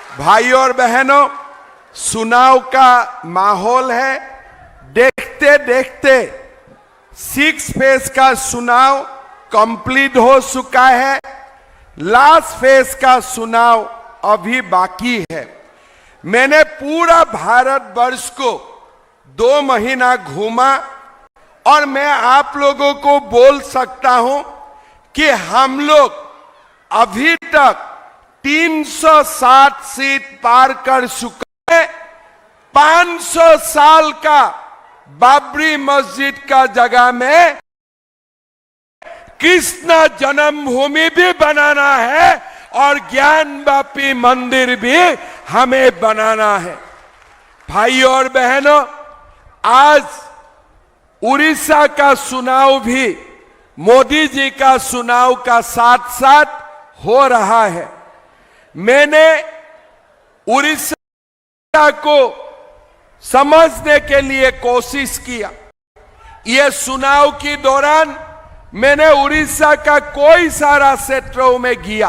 भाइयों और बहनों, चुनाव का माहौल है। देखते देखते 6 फेज का चुनाव कंप्लीट हो चुका है। लास्ट फेज का चुनाव अभी बाकी है। मैंने पूरा भारतवर्ष को 2 महीना घूमा और मैं आप लोगों को बोल सकता हूं कि हम लोग अभी तक 360 सीट पार कर चुके हैं। 500 साल का बाबरी मस्जिद का जगह में कृष्ण जन्मभूमि भी बनाना है और ज्ञानवापी मंदिर भी हमें बनाना है। भाइयों और बहनों, आज उड़ीसा का चुनाव भी मोदी जी का चुनाव का साथ साथ हो रहा है। मैंने उड़ीसा को समझने के लिए कोशिश किया। यह चुनाव के दौरान मैंने उड़ीसा का कोई सारा क्षेत्रों में गया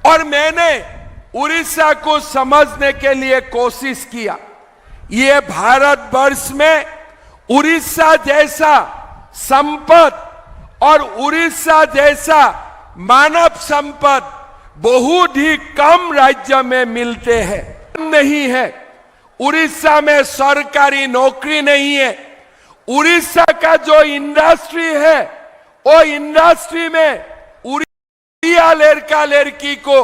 और मैंने उड़ीसा को समझने के लिए कोशिश किया। ये भारतवर्ष में उड़ीसा जैसा संपद और उड़ीसा जैसा मानव संपद बहुत ही कम राज्य में मिलते हैं। नहीं है, उड़ीसा में सरकारी नौकरी नहीं है। उड़ीसा का जो इंडस्ट्री है, वो इंडस्ट्री में उड़िया लड़का लड़की को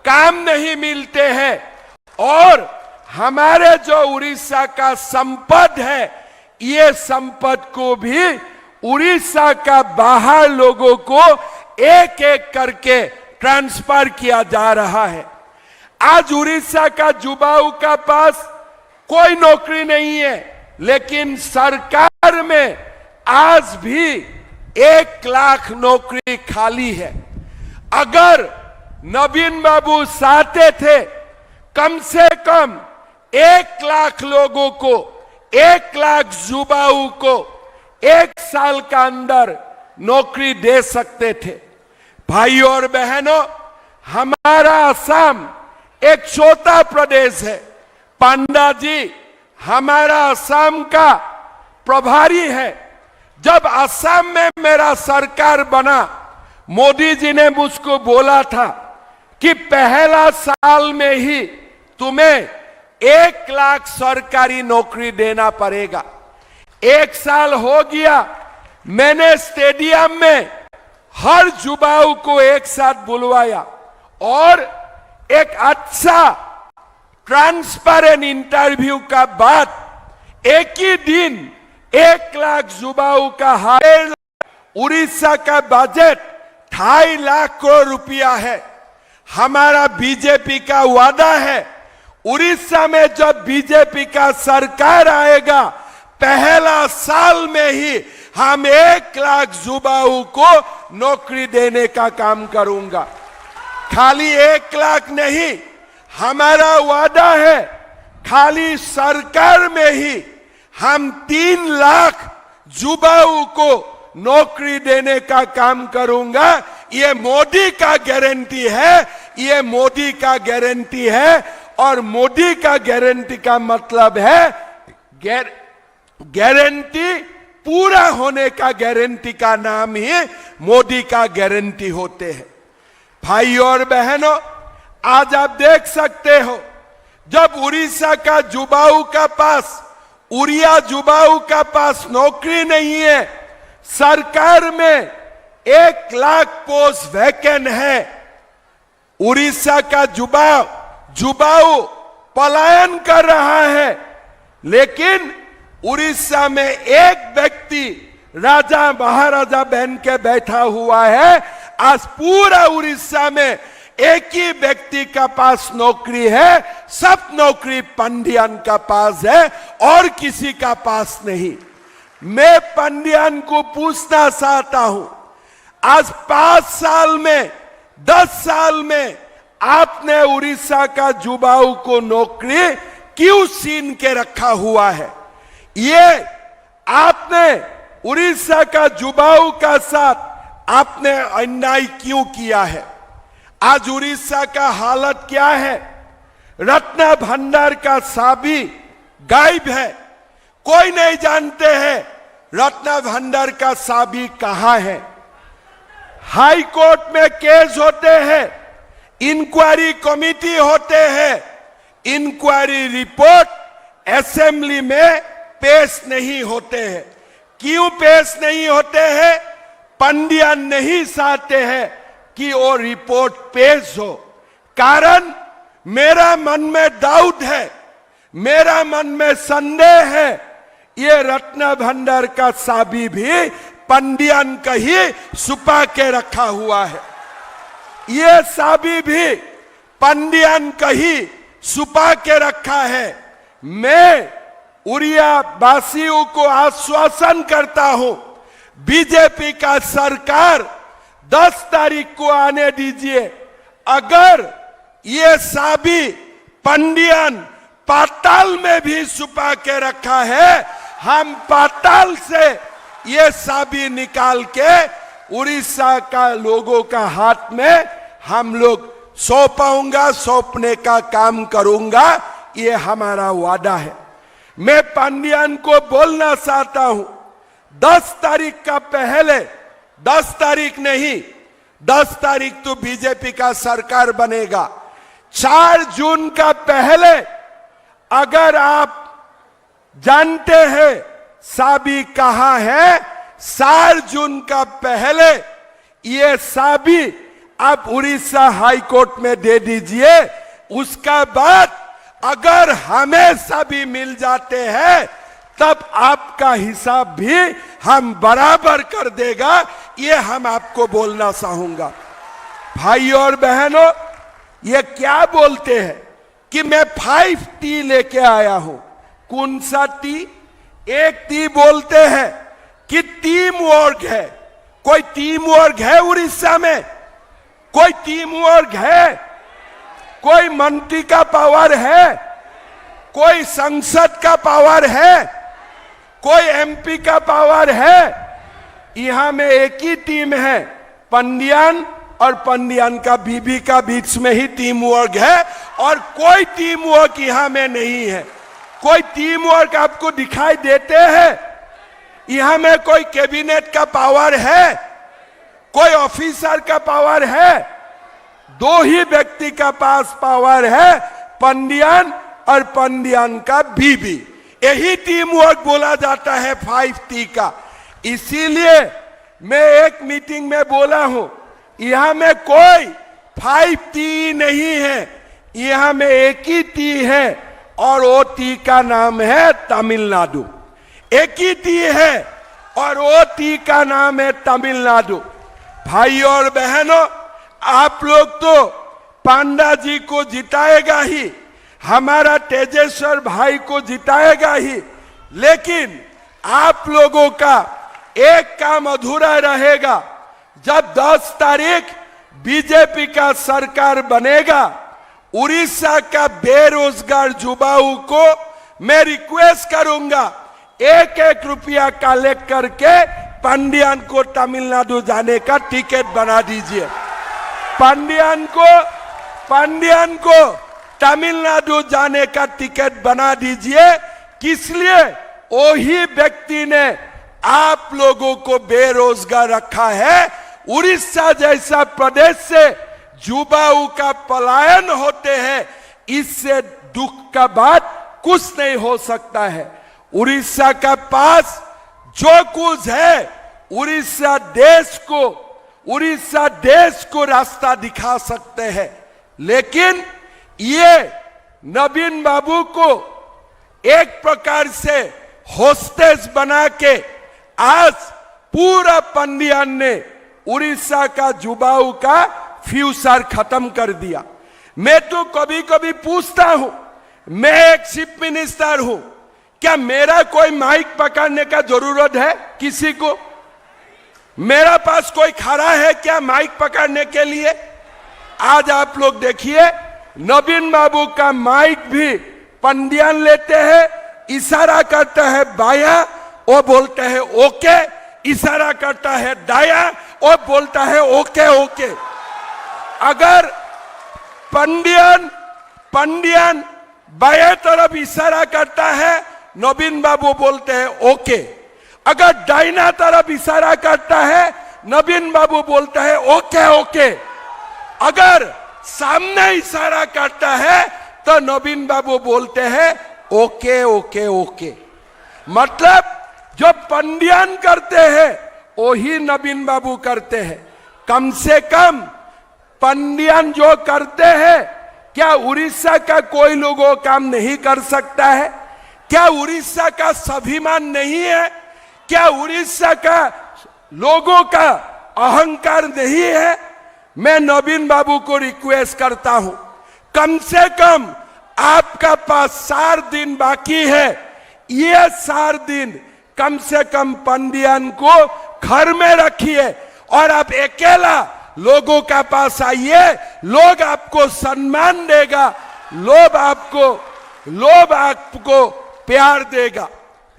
काम नहीं मिलते हैं और हमारे जो उड़ीसा का संपद है, ये संपद को भी उड़ीसा का बाहर लोगों को एक एक करके ट्रांसफर किया जा रहा है। आज उड़ीसा का युवाओं का पास कोई नौकरी नहीं है, लेकिन सरकार में आज भी 1 लाख नौकरी खाली है। अगर नवीन बाबू चाहते थे कम से कम 1 लाख लोगों को, 1 लाख युवाओं को 1 साल का अंदर नौकरी दे सकते थे। भाइयों और बहनों, हमारा असम एक छोटा प्रदेश है। पांडा जी हमारा असम का प्रभारी है। जब असम में मेरा सरकार बना, मोदी जी ने मुझको बोला था कि पहला साल में ही तुम्हें 1 लाख सरकारी नौकरी देना पड़ेगा। 1 साल हो गया, मैंने स्टेडियम में हर युवाओं को एक साथ बुलवाया और एक अच्छा ट्रांसपेरेंट इंटरव्यू का बाद एक ही दिन 1 लाख युवाओं का हायर। उड़ीसा का बजट 2.5 लाख करोड़ रुपया है। हमारा बीजेपी का वादा है, उड़ीसा में जब बीजेपी का सरकार आएगा, पहला साल में ही हम 1 लाख युवाओं को नौकरी देने का काम करूंगा। खाली 1 लाख नहीं, हमारा वादा है खाली सरकार में ही हम 3 लाख युवाओं को नौकरी देने का काम करूंगा। ये मोदी का गारंटी है, ये मोदी का गारंटी है और मोदी का गारंटी का मतलब है गारंटी पूरा होने का। गारंटी का नाम ही मोदी का गारंटी होते हैं। भाइयों और बहनों, आज आप देख सकते हो, जब उड़ीसा का युवाओं का पास, उड़िया युवाओं का पास नौकरी नहीं है, सरकार में 1 लाख पोस्ट वैकेंट है। उड़ीसा का युवाओं पलायन कर रहा है, लेकिन उड़ीसा में एक व्यक्ति राजा महाराजा बन के बैठा हुआ है। आज पूरा उड़ीसा में एक ही व्यक्ति का पास नौकरी है। सब नौकरी पंडियन का पास है और किसी का पास नहीं। मैं पंडियन को पूछना चाहता हूं, आज 5 साल में, 10 साल में आपने उड़ीसा का युवाओं को नौकरी क्यों छीन के रखा हुआ है? ये आपने उड़ीसा का युवाओं का साथ आपने अन्याय क्यों किया है? आज उड़ीसा का हालत क्या है? रत्न भंडार का चाबी गायब है। कोई नहीं जानते हैं रत्न भंडार का चाबी कहां है। हाई कोर्ट में केस होते हैं, इंक्वायरी कमेटी होते हैं, इंक्वायरी रिपोर्ट असेंबली में पेश नहीं होते हैं। क्यों पेश नहीं होते हैं? पंडियन नहीं चाहते हैं कि वो रिपोर्ट पेश हो। कारण मेरा मन में डाउट है, मेरा मन में संदेह है, ये रत्न भंडार का चाबी भी पंडियन का ही छुपा के रखा हुआ है। ये चाबी भी पंडियन का ही छुपा के रखा है। मैं उड़िया वासियों को आश्वासन करता हूं, बीजेपी का सरकार 10 तारीख को आने दीजिए। अगर ये चाबी पंडियन पाताल में भी छुपा के रखा है, हम पाताल से ये चाबी निकाल के उड़ीसा का लोगों का हाथ में हम लोग सौंपाऊंगा, सौंपने का काम करूंगा। ये हमारा वादा है। मैं पंडियन को बोलना चाहता हूं, 10 तारीख का पहले, 10 तारीख नहीं, 10 तारीख तो बीजेपी का सरकार बनेगा। 4 जून का पहले अगर आप जानते हैं चाबी कहां है, 4 जून का पहले ये चाबी आप उड़ीसा हाई कोर्ट में दे दीजिए। उसका बाद अगर हमें चाबी मिल जाते हैं तब आपका हिसाब भी हम बराबर कर देगा। ये हम आपको बोलना चाहूंगा। भाई और बहनों, ये क्या बोलते हैं कि मैं 5T लेके आया हूं। कौन सा टी? एक टी बोलते हैं कि टीम वर्क है। कोई टीम वर्क है उड़ीसा में? कोई टीम वर्क है? कोई मंत्री का पावर है? कोई संसद का पावर है? कोई एमपी का पावर है? यहां में एक ही टीम है, पंडियन और पंडियन का बीबी का बीच में ही टीम वर्क है और कोई टीम वर्क यहां में नहीं है। कोई टीम वर्क आपको दिखाई देते हैं? यहां में कोई कैबिनेट का पावर है? कोई ऑफिसर का पावर है? 2 ही व्यक्ति का पास पावर है, पंडियन और पंडियन का बीबी। यही टीम वर्क बोला जाता है 5T का। इसीलिए मैं एक मीटिंग में बोला हूं, यहां में कोई 5T नहीं है, यहां में एक ही टी है और वो टी का नाम है तमिलनाडु। एक ही टी है और वो टी का नाम है तमिलनाडु। भाई और बहनों, आप लोग तो पांडा जी को जिताएगा ही, हमारा तेजेश्वर भाई को जिताएगा ही, लेकिन आप लोगों का एक काम अधूरा रहेगा। जब 10 तारीख बीजेपी का सरकार बनेगा, उड़ीसा का बेरोजगार युवाओं को मैं रिक्वेस्ट करूंगा, 1-1 रुपया कलेक्ट करके पंडियन को तमिलनाडु जाने का टिकट बना दीजिए। पंडियन को तमिलनाडु जाने का टिकट बना दीजिए। किस लिए? वही व्यक्ति ने आप लोगों को बेरोजगार रखा है। उड़ीसा जैसा प्रदेश से युवाओं का पलायन होते हैं, इससे दुख का बात कुछ नहीं हो सकता है। उड़ीसा का पास जो कुछ है, उड़ीसा देश को रास्ता दिखा सकते हैं। लेकिन ये नवीन बाबू को एक प्रकार से होस्टेज बना के आज पूरा पंडियन ने उड़ीसा का युवाओं का फ्यूचर खत्म कर दिया। मैं तो कभी कभी पूछता हूं, मैं एक चीफ मिनिस्टर हूं, क्या मेरा कोई माइक पकड़ने का जरूरत है किसी को? मेरा पास कोई खड़ा है क्या माइक पकड़ने के लिए? आज आप लोग देखिए, नवीन बाबू का माइक भी पंडियन लेते हैं, इशारा करता है बाया, वो बोलते हैं ओके, इशारा करता है दाया, वो बोलता है ओके ओके। अगर पंडियन बाएं तरफ इशारा करता है, नवीन बाबू बोलते हैं ओके। अगर दाहिना तरफ इशारा करता है, नवीन बाबू बोलता है ओके ओके। अगर सामने इशारा करता है तो नवीन बाबू बोलते हैं ओके ओके ओके। मतलब जो पंडियन करते हैं वही नवीन बाबू करते हैं। कम से कम पंडियन जो करते हैं, क्या उड़ीसा का कोई लोगों काम नहीं कर सकता है? क्या उड़ीसा का स्वाभिमान नहीं है? क्या उड़ीसा का लोगों का अहंकार नहीं है? मैं नवीन बाबू को रिक्वेस्ट करता हूं, कम से कम आपका पास 4 दिन बाकी है। ये 4 दिन कम से कम पंडियन को घर में रखिए और आप अकेला लोगों का पास आइए। लोग आपको सम्मान देगा, लोग आपको प्यार देगा।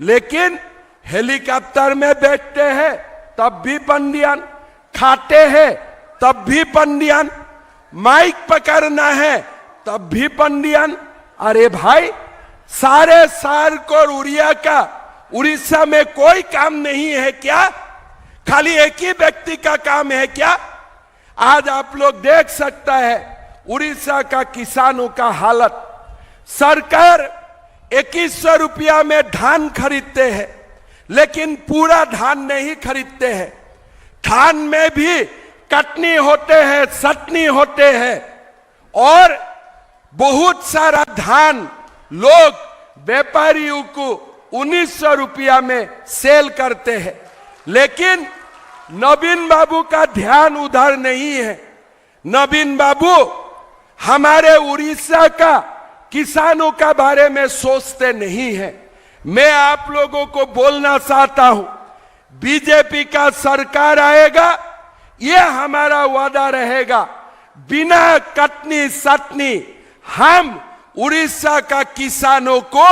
लेकिन हेलीकॉप्टर में बैठते हैं तब भी पंडियन, खाते हैं तब भी पंडियन, माइक पकड़ना है तब भी पंडियन। अरे भाई, सारे साल को उड़ीसा में कोई काम नहीं है क्या? खाली एक ही व्यक्ति का काम है क्या? आज आप लोग देख सकता है उड़ीसा का किसानों का हालत। सरकार 2100 रुपया में धान खरीदते हैं, लेकिन पूरा धान नहीं खरीदते हैं। धान में भी कटनी होते हैं, सटनी होते हैं, और बहुत सारा धान लोग व्यापारियों को 1900 रुपया में सेल करते हैं। लेकिन नवीन बाबू का ध्यान उधर नहीं है। नवीन बाबू हमारे उड़ीसा का किसानों का बारे में सोचते नहीं है। मैं आप लोगों को बोलना चाहता हूं, बीजेपी का सरकार आएगा, यह हमारा वादा रहेगा, बिना कटनी सटनी हम उड़ीसा का किसानों को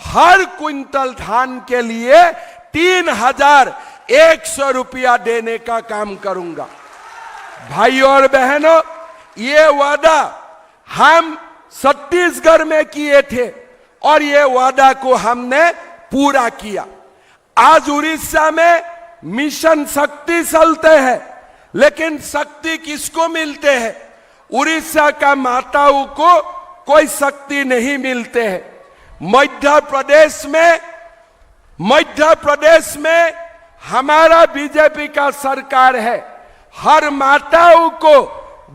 हर क्विंटल धान के लिए 3100 रुपया देने का काम करूंगा। भाइयों और बहनों, ये वादा हम छत्तीसगढ़ में किए थे और ये वादा को हमने पूरा किया। आज उड़ीसा में मिशन शक्ति चलते हैं, लेकिन शक्ति किसको मिलते हैं? उड़ीसा का माताओं को कोई शक्ति नहीं मिलते हैं। मध्य प्रदेश में हमारा बीजेपी का सरकार है। हर माताओं को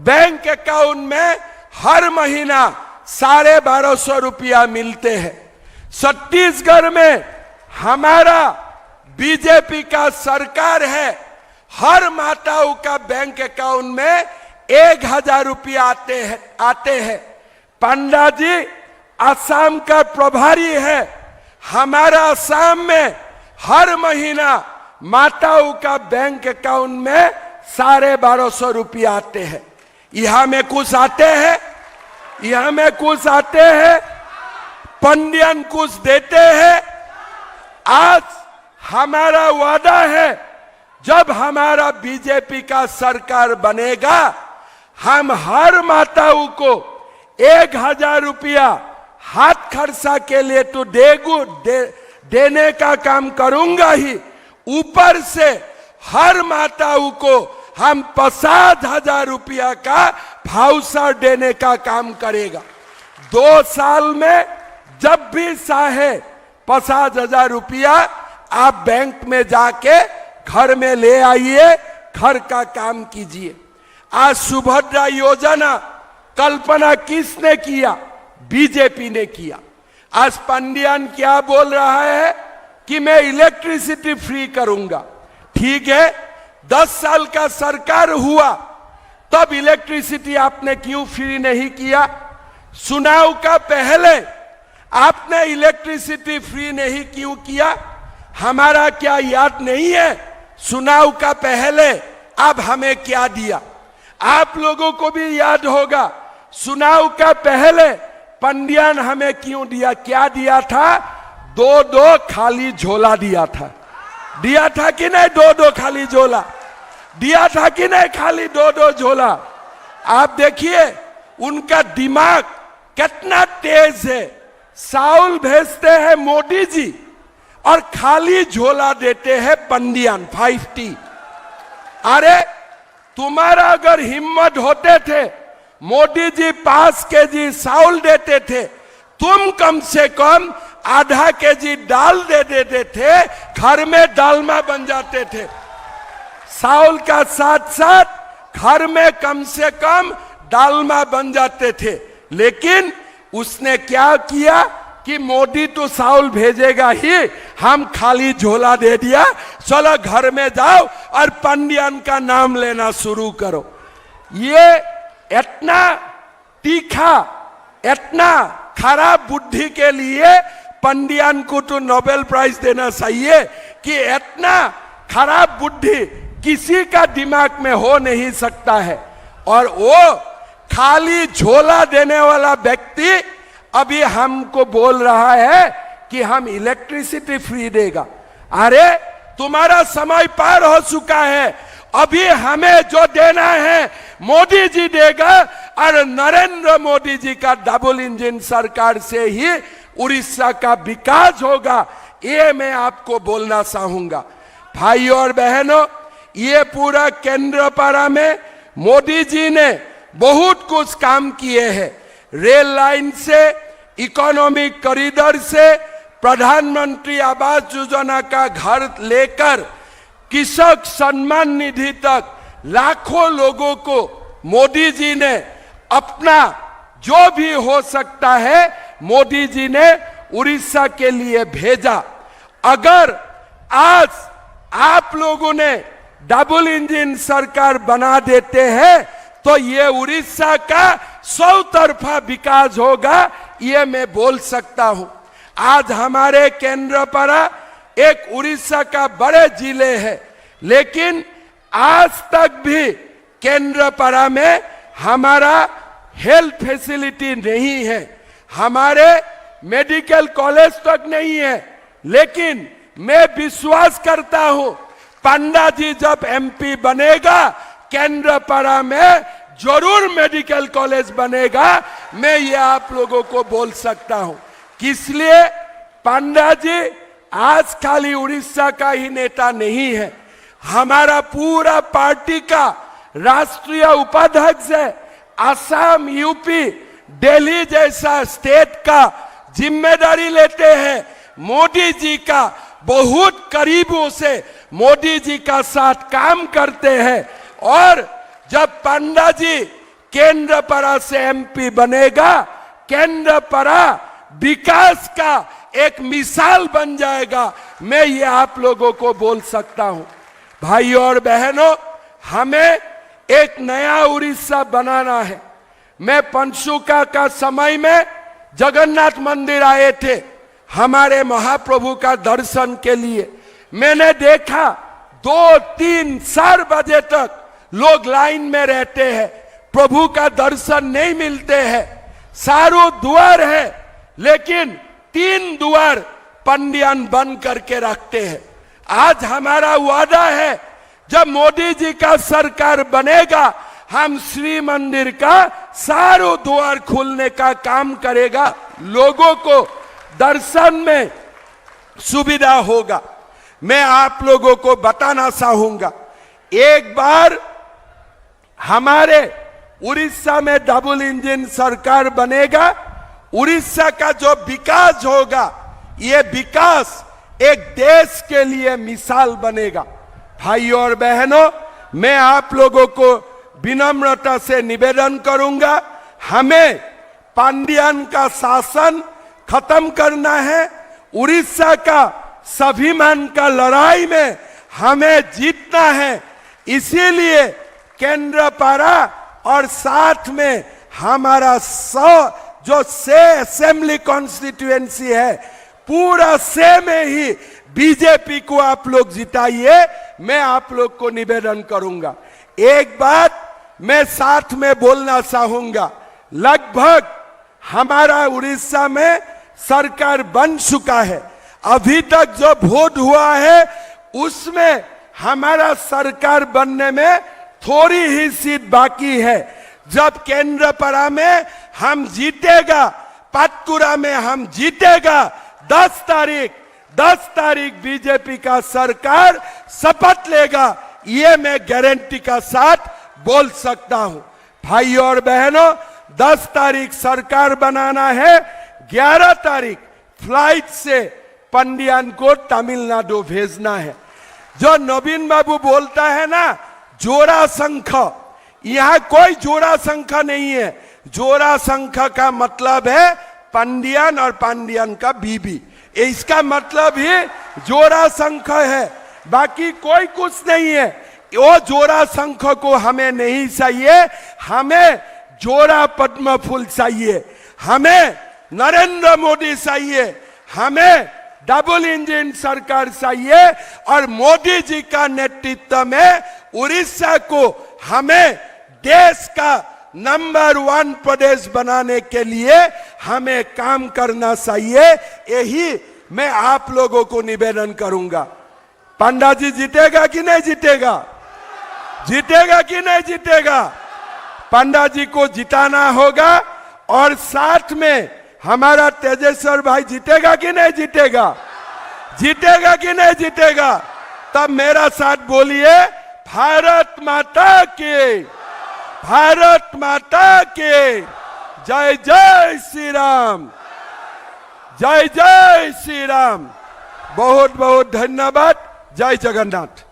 बैंक अकाउंट में हर महीना 1250 रुपया मिलते हैं। छत्तीसगढ़ में हमारा बीजेपी का सरकार है। हर माताओं का बैंक अकाउंट में 1000 रुपया आते हैं। पंडा जी असम का प्रभारी है। हमारा असम में हर महीना माताओं का बैंक अकाउंट में 1250 रुपया आते हैं। यहां में कुछ आते हैं, पंडियन कुछ देते हैं। आज हमारा वादा है, जब हमारा बीजेपी का सरकार बनेगा, हम हर माताओं को 1000 रुपया हाथ खर्चा के लिए तो देने का काम करूंगा ही, ऊपर से हर माताओं को हम 50,000 रुपया का भाउचर देने का काम करेगा। 2 साल में जब भी चाहे 50,000 रुपया आप बैंक में जाके घर में ले आइए, घर का काम कीजिए। आज सुभद्रा योजना कल्पना किसने किया? बीजेपी ने किया। आज पंडियन क्या बोल रहा है कि मैं इलेक्ट्रिसिटी फ्री करूंगा। ठीक है, 10 साल का सरकार हुआ, तब इलेक्ट्रिसिटी आपने क्यों फ्री नहीं किया? चुनाव का पहले आपने इलेक्ट्रिसिटी फ्री नहीं क्यों किया? हमारा क्या याद नहीं है? चुनाव का पहले अब हमें क्या दिया? आप लोगों को भी याद होगा, चुनाव का पहले पंडियन हमें क्यों दिया? क्या दिया था? 2 खाली झोला दिया था कि नहीं? 2 खाली झोला दिया था कि नहीं? खाली 2 झोला। आप देखिए उनका दिमाग कितना तेज है। चावल भेजते हैं मोदी जी और खाली झोला देते हैं पंडियन 5T। अरे तुम्हारा अगर हिम्मत होते थे, मोदी जी 5 केजी चावल देते थे, तुम कम से कम आधा केजी दाल दे देते थे, घर में डालमा बन जाते थे। चावल का साथ साथ घर में कम से कम डालमा बन जाते थे। लेकिन उसने क्या किया कि मोदी तो चावल भेजेगा ही, हम खाली झोला दे दिया, चलो घर में जाओ और पंडियन का नाम लेना शुरू करो। ये इतना तीखा, इतना खराब बुद्धि के लिए पंडियन को तो नोबेल प्राइज देना चाहिए कि इतना खराब बुद्धि किसी का दिमाग में हो नहीं सकता है। और वो खाली झोला देने वाला व्यक्ति अभी हमको बोल रहा है कि हम इलेक्ट्रिसिटी फ्री देगा। अरे तुम्हारा समय पार हो चुका है, अभी हमें जो देना है मोदी जी देगा, और नरेंद्र मोदी जी का डबल इंजन सरकार से ही उड़ीसा का विकास होगा। ये मैं आपको बोलना चाहूंगा। भाइयों और बहनों, ये पूरा केंद्र पारा में मोदी जी ने बहुत कुछ काम किए हैं। रेल लाइन से, इकोनॉमिक कॉरिडोर से, प्रधानमंत्री आवास योजना का घर लेकर कृषक सम्मान निधि तक लाखों लोगों को मोदी जी ने अपना जो भी हो सकता है मोदी जी ने उड़ीसा के लिए भेजा। अगर आज आप लोगों ने डबल इंजन सरकार बना देते हैं तो ये उड़ीसा का 100 तरफा विकास होगा, ये मैं बोल सकता हूं। आज हमारे केंद्र पारा एक उड़ीसा का बड़े जिले है, लेकिन आज तक भी केंद्र पारा में हमारा हेल्थ फैसिलिटी नहीं है, हमारे मेडिकल कॉलेज तक नहीं है। लेकिन मैं विश्वास करता हूं पंडा जी जब MP बनेगा, केंद्र पारा में जरूर मेडिकल कॉलेज बनेगा। मैं ये आप लोगों को बोल सकता हूं। किस लिए? पंडा जी आज खाली उड़ीसा का ही नेता नहीं है, हमारा पूरा पार्टी का राष्ट्रीय उपाध्यक्ष है। असम, यूपी, दिल्ली जैसा स्टेट का जिम्मेदारी लेते हैं। मोदी जी का बहुत करीबों से मोदी जी का साथ काम करते हैं। और जब पंडा जी केंद्र पारा से MP बनेगा, केंद्र पारा विकास का एक मिसाल बन जाएगा। मैं ये आप लोगों को बोल सकता हूं। भाइयों और बहनों, हमें एक नया उड़ीसा बनाना है। मैं पंचुका का समय में जगन्नाथ मंदिर आए थे हमारे महाप्रभु का दर्शन के लिए। मैंने देखा 2-3-4 बजे तक लोग लाइन में रहते हैं, प्रभु का दर्शन नहीं मिलते हैं। चारों द्वार है, लेकिन 3 द्वार पंडियन बंद करके रखते हैं। आज हमारा वादा है, जब मोदी जी का सरकार बनेगा, हम श्री मंदिर का चारों द्वार खोलने का काम करेगा। लोगों को दर्शन में सुविधा होगा। मैं आप लोगों को बताना चाहूंगा, एक बार हमारे उड़ीसा में डबल इंजन सरकार बनेगा, उड़ीसा का जो विकास होगा, ये विकास एक देश के लिए मिसाल बनेगा। भाइयों और बहनों, मैं आप लोगों को विनम्रता से निवेदन करूंगा, हमें पांडियन का शासन खत्म करना है। उड़ीसा का स्वाभिमान का लड़ाई में हमें जीतना है। इसीलिए केंद्र पारा और साथ में हमारा जो असेंबली कॉन्स्टिट्यूएंसी है, पूरा से में ही बीजेपी को आप लोग जिताइए। मैं आप लोग को निवेदन करूंगा। एक बात मैं साथ में बोलना चाहूंगा, लगभग हमारा उड़ीसा में सरकार बन चुका है। अभी तक जो वोट हुआ है उसमें हमारा सरकार बनने में थोड़ी ही सीट बाकी है। जब केंद्र पारा में हम जीतेगा, पातकुरा में हम जीतेगा। 10 तारीख बीजेपी का सरकार शपथ लेगा, ये मैं गारंटी का साथ बोल सकता हूं। भाइयों और बहनों, 10 तारीख सरकार बनाना है, 11 तारीख फ्लाइट से पंडियान को तमिलनाडु भेजना है। जो नवीन बाबू बोलता है ना जोड़ा शंख, यहां कोई जोड़ा शंख नहीं है। जोड़ा शंख का मतलब है पंडियन और पंडियन का बीबी, इसका मतलब ही जोड़ा शंख है, बाकी कोई कुछ नहीं है। वो जोड़ा शंख को हमें नहीं चाहिए, हमें जोड़ा पद्म फूल चाहिए, हमें नरेंद्र मोदी चाहिए, हमें डबल इंजन सरकार चाहिए और मोदी जी का नेतृत्व में उड़ीसा को हमें देश का नंबर 1 प्रदेश बनाने के लिए हमें काम करना चाहिए। यही मैं आप लोगों को निवेदन करूंगा। पंडा जी जीतेगा कि नहीं जीतेगा? जीतेगा कि नहीं जीतेगा? पंडा जी को जिताना होगा और साथ में हमारा तेजेश्वर भाई जीतेगा कि नहीं जीतेगा? जीतेगा कि नहीं जीतेगा? तब मेरा साथ बोलिए, भारत माता की, भारत माता की जय। जय श्री राम, जय जय श्री राम। बहुत बहुत धन्यवाद। जय जगन्नाथ।